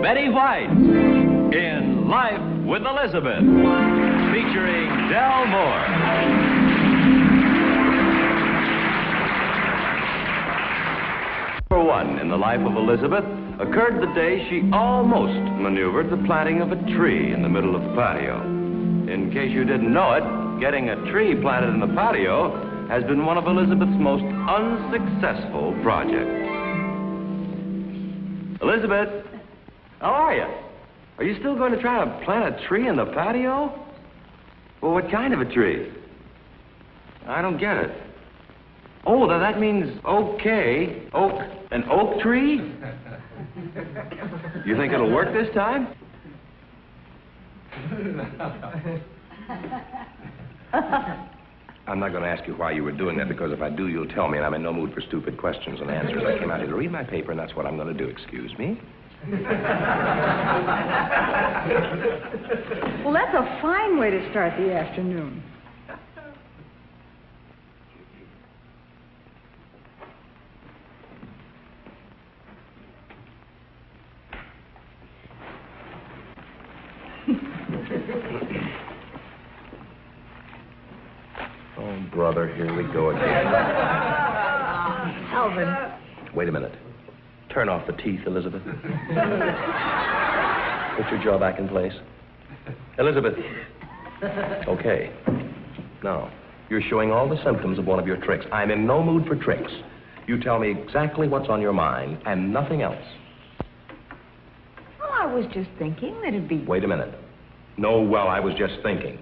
Betty White in Life with Elizabeth, featuring Del Moore. Number one in the life of Elizabeth occurred the day she almost maneuvered the planting of a tree in the middle of the patio. In case you didn't know it, getting a tree planted in the patio has been one of Elizabeth's most unsuccessful projects. Elizabeth, how are you? Are you still going to try to plant a tree in the patio? Well, what kind of a tree? I don't get it. Oh, that means okay. Oak, an oak tree? You think it'll work this time? I'm not going to ask you why you were doing that, because if I do, you'll tell me, and I'm in no mood for stupid questions and answers. I came out here to read my paper, and that's what I'm going to do. Excuse me. Well, that's a fine way to start the afternoon. Oh, brother, here we go again. Alvin. Wait a minute. Turn off the teeth, Elizabeth. Put your jaw back in place. Elizabeth. Okay. Now, you're showing all the symptoms of one of your tricks. I'm in no mood for tricks. You tell me exactly what's on your mind and nothing else. Well, I was just thinking that it'd be... Wait a minute. No, well, I was just thinking.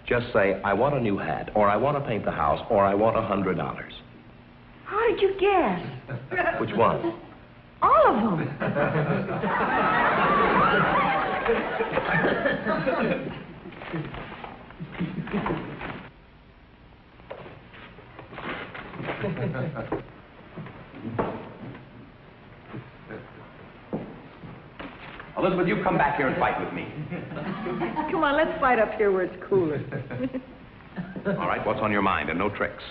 Just say, I want a new hat, or I want to paint the house, or I want $100. How did you guess? Which one? All of them. Elizabeth, you come back here and fight with me. Come on, let's fight up here where it's cooler. All right, what's on your mind? And no tricks.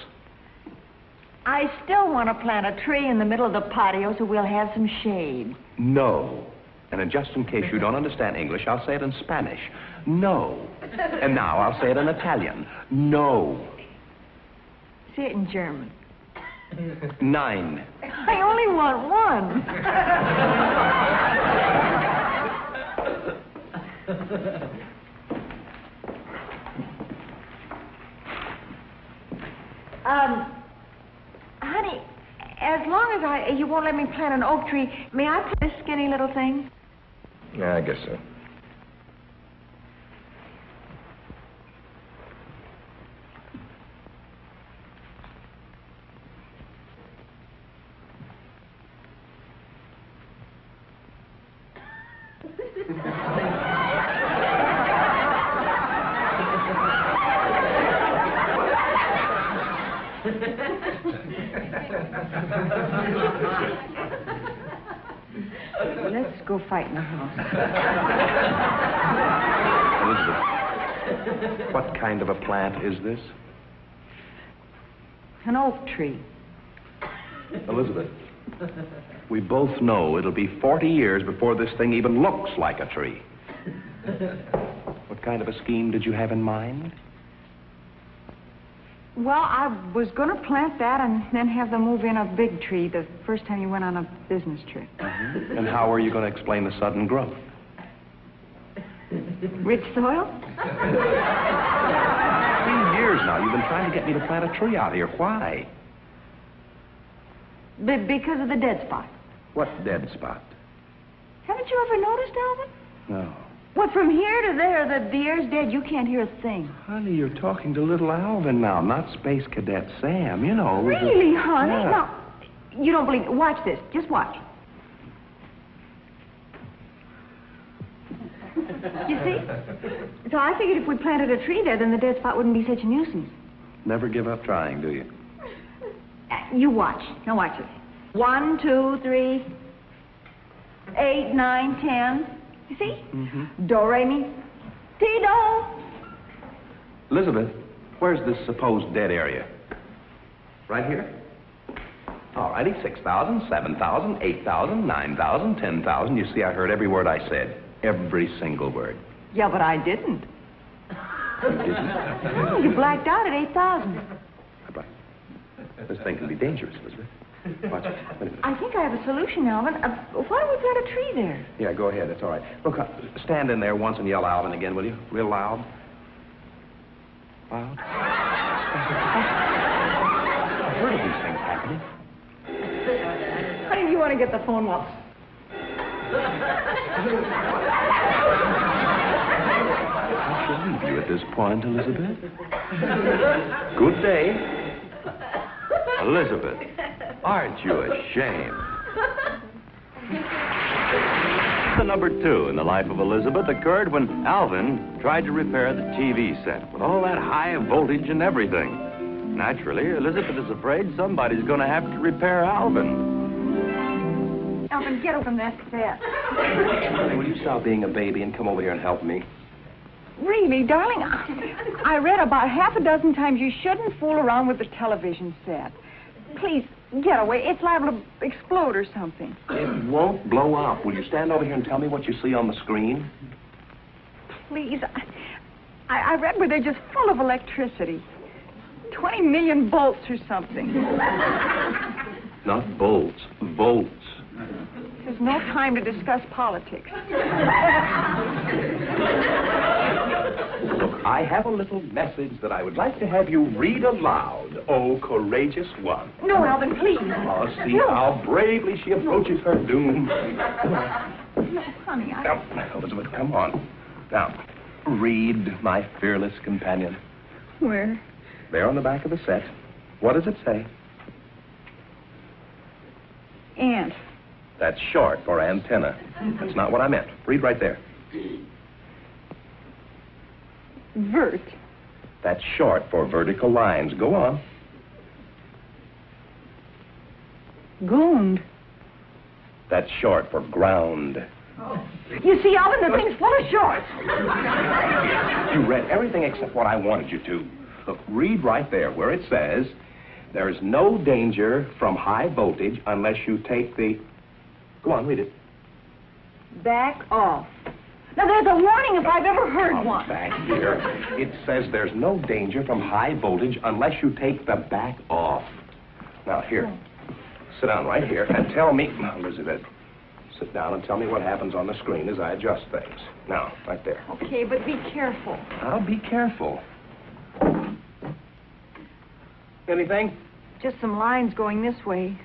I still want to plant a tree in the middle of the patio so we'll have some shade. No. And just in case you don't understand English, I'll say it in Spanish. No. And now I'll say it in Italian. No. Say it in German. 9. I only want one. Honey, as long as you won't let me plant an oak tree, may I plant this skinny little thing? Yeah, I guess so. Let's go fight in the house. Elizabeth, what kind of a plant is this? An oak tree. Elizabeth, we both know it'll be 40 years before this thing even looks like a tree. What kind of a scheme did you have in mind? Well, I was going to plant that and then have them move in a big tree the first time you went on a business trip. Mm-hmm. And how are you going to explain the sudden growth? Rich soil? 3 years now you've been trying to get me to plant a tree out here. Why? Because of the dead spot. What dead spot? Haven't you ever noticed, Alvin? No. What, from here to there, the air's dead. You can't hear a thing. Honey, you're talking to little Alvin now, not Space Cadet Sam, you know. Really, honey? Yeah. Now, you don't believe... Watch this. Just watch. You see? So I figured if we planted a tree there, then the dead spot wouldn't be such a nuisance. Never give up trying, do you? You watch. Now watch it. 1, 2, 3, 8, 9, 10... You see? Mm-hmm. Do, re, mi, ti, do. Elizabeth, where's this supposed dead area? Right here? All righty, 6,000, 7,000, 8,000, 9,000, 10,000. You see, I heard every word I said. Every single word. Yeah, but I didn't. You didn't? No, you blacked out at 8,000. This thing can be dangerous, Elizabeth. Watch it. Wait a minute. I think I have a solution, Alvin. Why don't we plant a tree there? Yeah, go ahead. It's all right. Look, stand in there once and yell Alvin again, will you? Real loud. Loud. I've heard of these things happening. Honey, do you want to get the phone up? I shall leave you at this point, Elizabeth. Good day. Elizabeth, aren't you ashamed? The number 2 in the life of Elizabeth occurred when Alvin tried to repair the TV set with all that high voltage and everything. Naturally, Elizabeth is afraid somebody's going to have to repair Alvin. Alvin, get over from that set. Honey, will you stop being a baby and come over here and help me? Really, darling, I read about half a dozen times you shouldn't fool around with the television set. Please, get away. It's liable to explode or something. It won't blow up. Will you stand over here and tell me what you see on the screen? Please, I read where they're just full of electricity. 20 million volts or something. Not bolts, volts. There's no time to discuss politics. Look, I have a little message that I would like to have you read aloud. Oh, courageous one. No, Alvin, please. Oh, see how bravely she approaches her doom. No, honey, Now, Elizabeth, come on. Now, read, my fearless companion. Where? There on the back of the set. What does it say? Ant. That's short for antenna. That's not what I meant. Read right there. Vert. That's short for vertical lines. Go on. Goond. That's short for ground. You see, Alvin, the thing's full of shorts. You read everything except what I wanted you to. Look, read right there where it says, there's no danger from high voltage unless you take the... Go on, read it. Back off. Now, there's a warning if I've ever heard one. Back here. It says there's no danger from high voltage unless you take the back off. Now, here. Sit down right here and tell me... Elizabeth, sit down and tell me what happens on the screen as I adjust things. Now, right there. Okay, but be careful. I'll be careful. Anything? Just some lines going this way.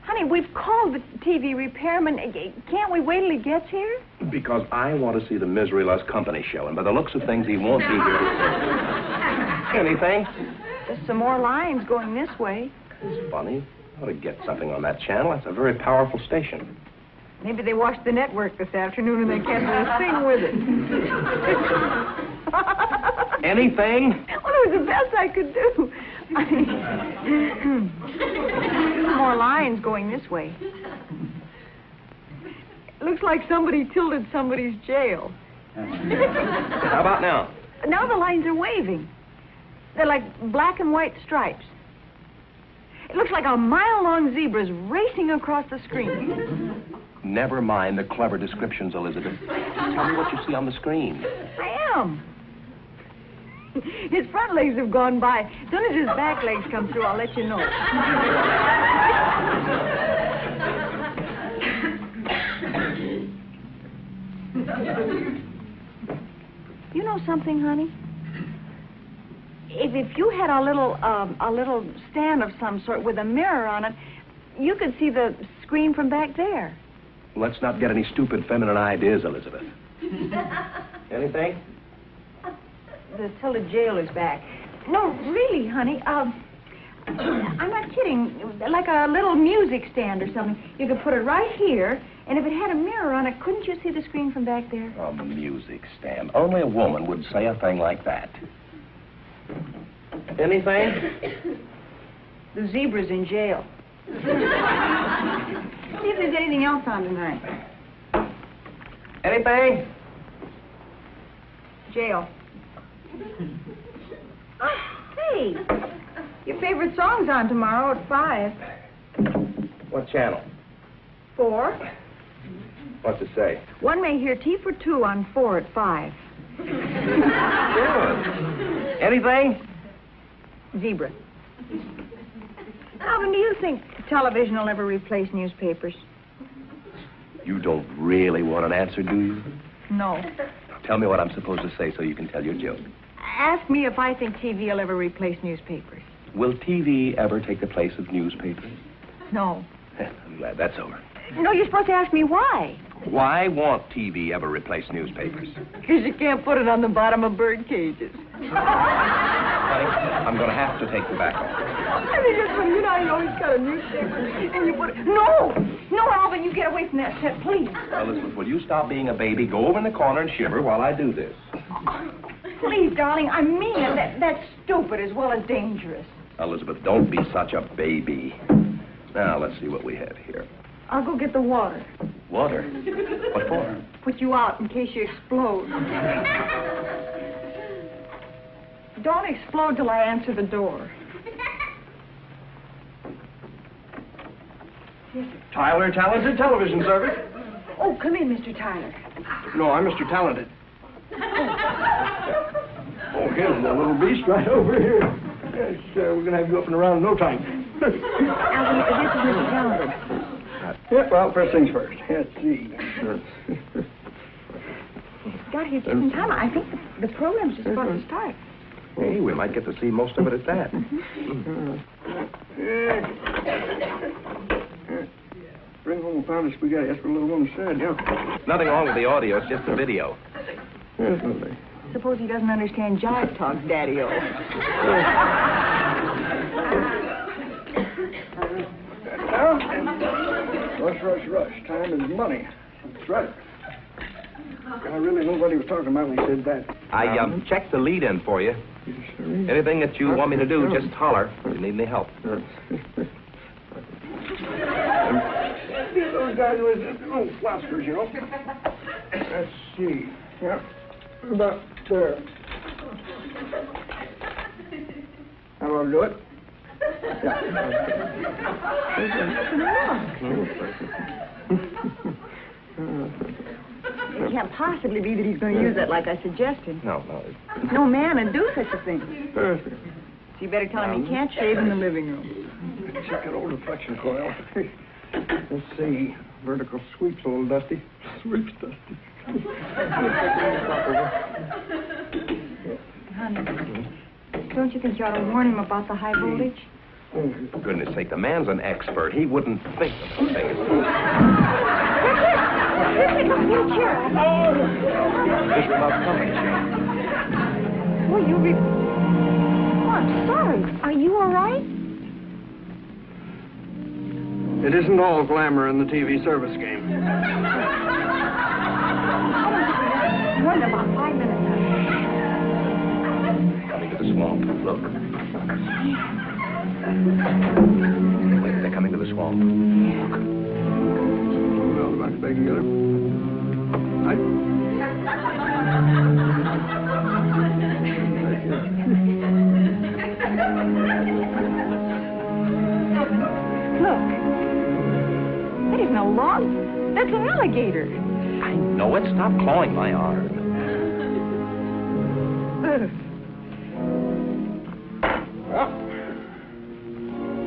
Honey, we've called the TV repairman. Can't we wait till he gets here? Because I want to see the Misery Loves Company show, and by the looks of things, he won't be here. Anything? Just some more lines going this way. It's funny. I ought to get something on that channel. That's a very powerful station. Maybe they watched the network this afternoon and they can't do a thing with it. Anything? Well, it was the best I could do. More lines going this way. Looks like somebody tilted somebody's jail. How about now? Now the lines are waving. They're like black and white stripes. It looks like a mile-long zebra's racing across the screen. Never mind the clever descriptions, Elizabeth. Tell me what you see on the screen. I am. His front legs have gone by. As soon as his back legs come through, I'll let you know. You know something, honey? If you had a little stand of some sort with a mirror on it, you could see the screen from back there. Let's not get any stupid feminine ideas, Elizabeth. Anything? The tilted jail is back. No, really, honey. I'm not kidding. Like a little music stand or something. You could put it right here, and if it had a mirror on it, couldn't you see the screen from back there? A music stand. Only a woman would say a thing like that. Anything? The zebra's in jail. See if there's anything else on tonight. Anything? Jail. Hey, Your favorite song's on tomorrow at 5. What channel? 4. What's it say? One may hear Tea for Two on 4 at 5. Good. Anything? Zebra. Alvin, do you think television will ever replace newspapers? You don't really want an answer, do you? No. Tell me what I'm supposed to say so you can tell your joke. Ask me if I think TV will ever replace newspapers. Will TV ever take the place of newspapers? No. I'm glad that's over. No, you're supposed to ask me why. Why won't TV ever replace newspapers? Because you can't put it on the bottom of bird cages. Honey, I'm going to have to take the back off. I mean, just when you know you always got a newspaper and you put it... No! No, Alvin, you get away from that set, please. Elizabeth, will you stop being a baby, go over in the corner and shiver while I do this? Please, darling, I mean it. That's stupid as well as dangerous. Elizabeth, don't be such a baby. Now, let's see what we have here. I'll go get the water. Water? What for? Put you out in case you explode. Don't explode till I answer the door. Tyler, Talented Television Service. Oh, come in, Mr. Tyler. No, I'm Mr. Talented. Oh, here's the little beast right over here. Yes, we're going to have you up and around in no time. Alvin, this is Mr. Talented. Yeah, well, first things first. Let's see. Got here just in time. I think the program's just about to start. Hey, we might get to see most of it at that. Bring home a pound of spaghetti. That's what a little woman said, yeah. Nothing wrong with the audio, it's just the video. Yes, lovely. Suppose he doesn't understand jive talk, Daddy-o. Rush, rush, rush. Time is money. That's right. I really know what he was talking about when he said that. I checked the lead in for you. Anything that you want me to do, just holler. If you need any help. Those guys was little floskers, you know. Let's see. Yeah. About there. How do I do it? It can't possibly be that he's going to use that like I suggested. No. No man would do such a thing. So you better tell him he can't shave in the living room. Check that old reflection coil. Let's see. Vertical sweep's a little dusty. Sweep's dusty. Honey, don't you think you ought to warn him about the high voltage? For goodness sake, the man's an expert. He wouldn't think of those things. Look, chair. This remote company chair. Well, oh, I'm sorry. Are you all right? It isn't all glamour in the TV service game. More than about 5 minutes. Coming to the swamp. Look. Wait, they're coming to the swamp. Well, about to beg together. Look. That isn't a log. That's an alligator. I know it. Stop clawing my arm. Well,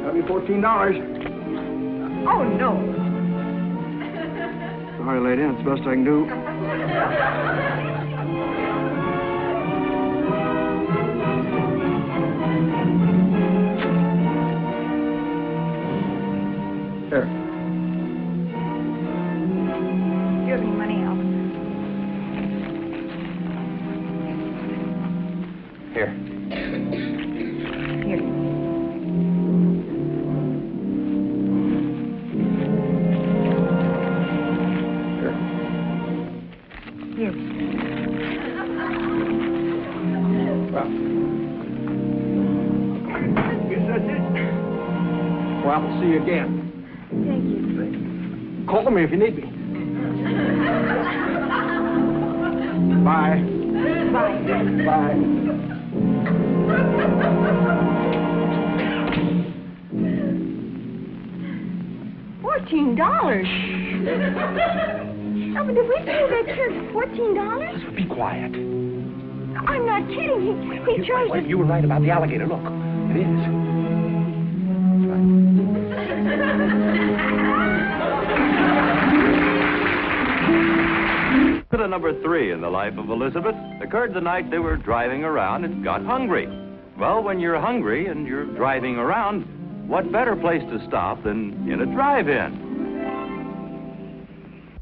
that'll be $14. Oh, no. Sorry, lady. That's the best I can do. Here. Give me money, Alvin. Here. Here. Here. Well, guess that's it. Well, I'll see you again. Thank you. Call me if you need me. Bye. Bye. Bye. $14? Oh, but did we pay that church $14? Be quiet. I'm not kidding. He charged us... You were right about the alligator. Look, it is. Incident number 3 in the life of Elizabeth occurred the night they were driving around and got hungry. Well, when you're hungry and you're driving around, what better place to stop than in a drive-in?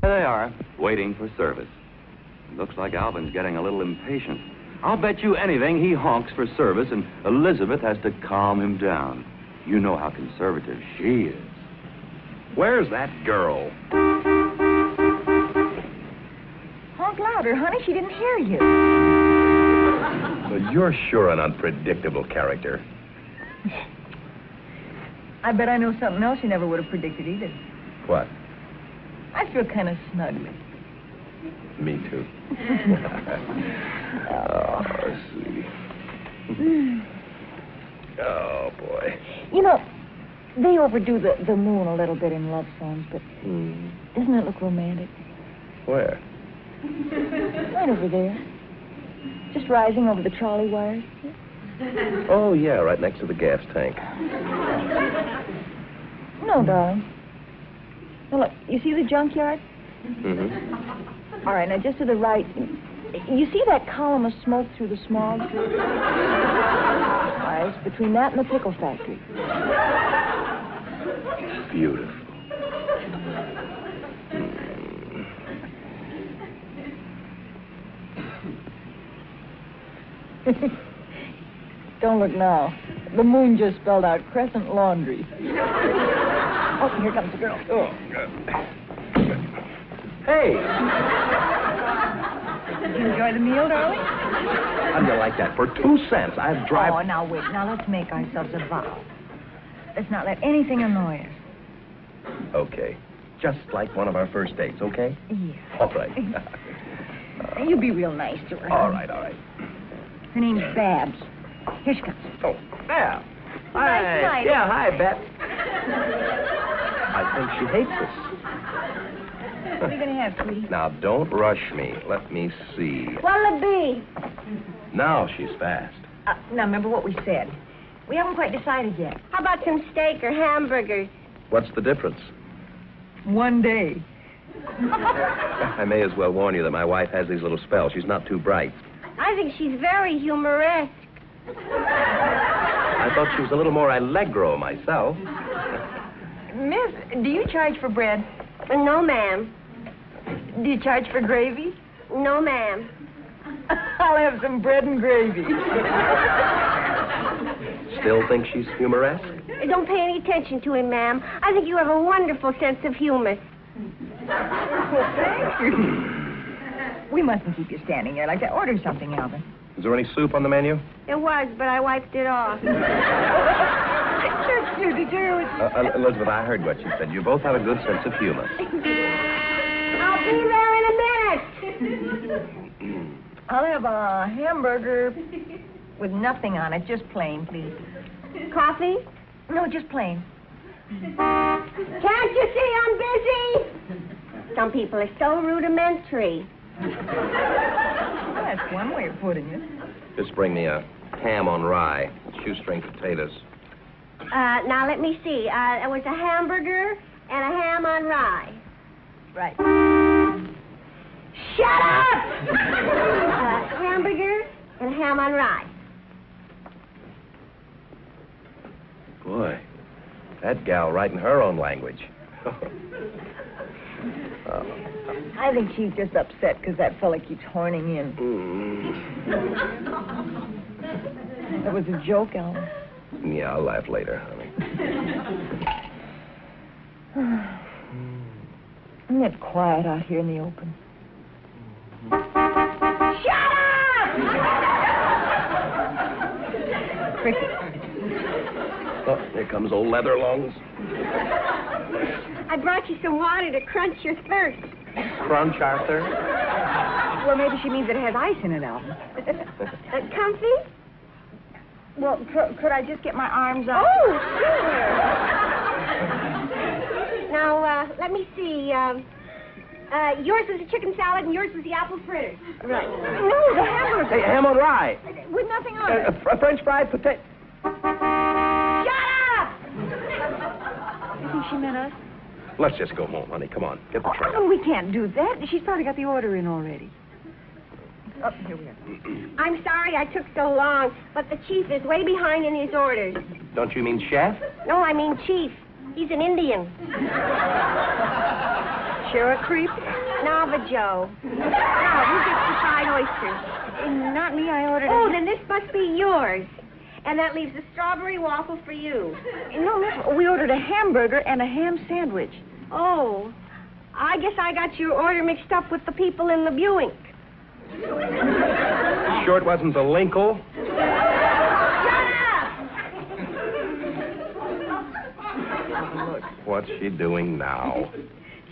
There they are, waiting for service. It looks like Alvin's getting a little impatient. I'll bet you anything he honks for service and Elizabeth has to calm him down. You know how conservative she is. Where's that girl? Honk louder, honey. She didn't hear you. Well, you're sure an unpredictable character. I bet I know something else you never would have predicted either. What? I feel kind of snuggly. Me too. Oh, sweetie. Oh, boy. You know, they overdo the moon a little bit in love songs, but doesn't it look romantic? Where? Right over there. Just rising over the trolley wires. Oh, yeah, right next to the gas tank. No, darling. Now, look, you see the junkyard? Mm-hmm. All right, now just to the right. You see that column of smoke through the smog? All right, it's between that and the pickle factory. Beautiful. Don't look now. The moon just spelled out Crescent Laundry. Oh, here comes the girl. Oh, God. Hey! Did you enjoy the meal, darling? How do you like that? For 2 cents, I'd drive... Oh, now wait. Now let's make ourselves a vow. Let's not let anything annoy us. Okay. Just like one of our first dates, okay? Yeah. All right. You be real nice to her. All right, all right. Her name's Babs. Here she comes. Oh, Beth. Nice night. Yeah, hi, Beth. I think she hates us. What are you going to have, sweetie? Now, don't rush me. Let me see. What'll it be? Now she's fast. Now, remember what we said. We haven't quite decided yet. How about some steak or hamburgers? What's the difference? One day. I may as well warn you that my wife has these little spells. She's not too bright. I think she's very humoresque. I thought she was a little more allegro myself. Miss, do you charge for bread? No, ma'am. Do you charge for gravy? No, ma'am. I'll have some bread and gravy. Still think she's humoresque? Don't pay any attention to him, ma'am. I think you have a wonderful sense of humor. Thank you. We mustn't keep you standing there like that. Order something, Alvin. Is there any soup on the menu? There was, but I wiped it off. Church duty, too. Elizabeth, I heard what you said. You both have a good sense of humor. I'll be there in a minute. I'll have a hamburger with nothing on it. Just plain, please. Coffee? No, just plain. Can't you see I'm busy? Some people are so rudimentary. That's one way of putting it. Just bring me a ham on rye, shoestring potatoes. Now, let me see. It was a hamburger and a ham on rye. Right. Shut up! Hamburger and a ham on rye. Boy, that gal writing her own language. I think she's just upset because that fella keeps horning in. That was a joke, Alan. Yeah, I'll laugh later, honey. Isn't it quiet out here in the open? Shut up! Cricket. Oh, here comes old Leatherlungs. I brought you some water to crunch your thirst. Crunch, Arthur. Well, maybe she means it has ice in it, Alvin. Comfy? Well, could I just get my arms up? Oh, sure. Now, let me see. Yours was the chicken salad and yours was the apple fritters. Right. No, the hamburger. Hey, ham on rye. With nothing on it. French fries, potato. Shut up! You think she meant us? Let's just go home, honey. Come on. Get the tray. Oh, we can't do that. She's probably got the order in already. Oh, here we are. I'm sorry I took so long, but the chief is way behind in his orders. Don't you mean chef? No, I mean chief. He's an Indian. Share a creep? Navajo. Now, who gets the fried oysters? Not me. I ordered Oh, then this must be yours. And that leaves a strawberry waffle for you. No, look, we ordered a hamburger and a ham sandwich. Oh, I guess I got your order mixed up with the people in the Buick. Sure it wasn't the Linkle? Look, What's she doing now?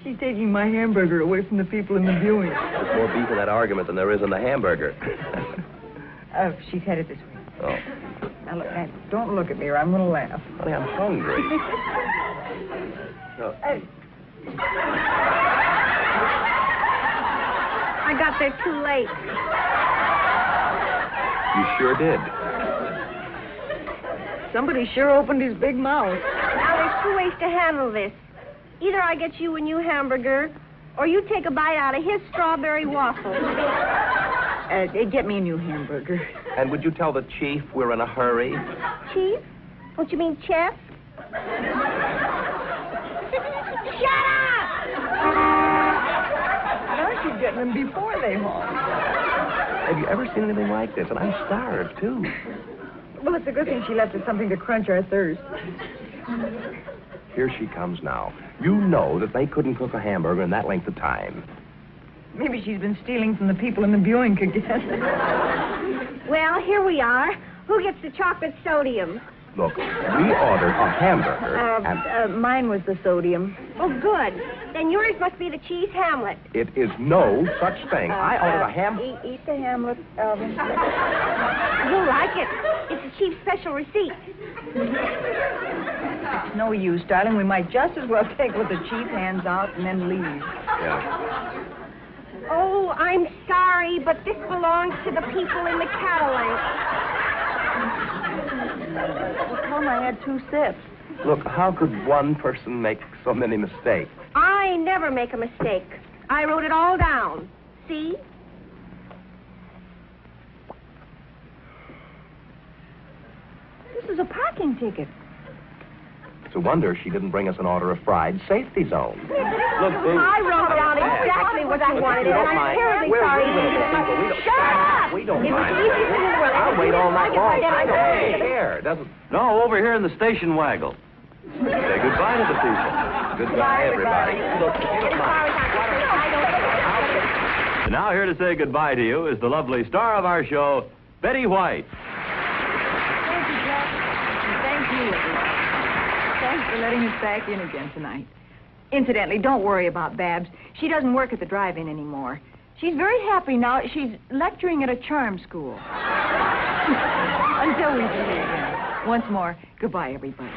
she's taking my hamburger away from the people in the viewing. There's more beef in that argument than there is in the hamburger. She's headed this way. Oh. Now, look, don't look at me or I'm going to laugh. Honey, I'm hungry. No. I got there too late. You sure did. Somebody sure opened his big mouth. Now, there's two ways to handle this. Either I get you a new hamburger, or you take a bite out of his strawberry waffle. Get me a new hamburger. And would you tell the chief we're in a hurry? Chief? Don't you mean chef? Shut up! Now she's getting them before they honk. Have you ever seen anything like this? And I'm starved, too. Well, it's a good thing she left us something to quench our thirst. Here she comes now. You know that they couldn't cook a hamburger in that length of time. Maybe she's been stealing from the people in the Buick again. Well, here we are. Who gets the chocolate sodium? Look, we ordered a hamburger, and Mine was the sodium. Oh, good. Then yours must be the cheese hamlet. it is no such thing. I ordered a ham... Eat the hamlet, Alvin. You'll like it. It's the chief's special receipt. It's no use, darling. We might just as well take what the chief hands out and then leave. Yeah. Oh, I'm sorry, but this belongs to the people in the Cadillac. Well, tell them I had 2 sips. Look, how could one person make so many mistakes? I never make a mistake. I wrote it all down. See? This is a parking ticket. It's a wonder she didn't bring us an order of fried safety zone. Look, Boo. I wrote down exactly what I wanted, and I'm terribly sorry. Shut up! We don't It was mind. the easiest thing in the world. I'll wait all night long. I don't Hey. care. Doesn't... No, over here in the station waggle. Say goodbye to the people. Goodbye, everybody. Look, if you don't mind. And now here to say goodbye to you is the lovely star of our show, Betty White. Thank you, Jack. And thank you, everyone. Thanks for letting us back in again tonight. Incidentally, don't worry about Babs. She doesn't work at the drive-in anymore. She's very happy now. She's lecturing at a charm school. Until we see you again. Once more, goodbye, everybody.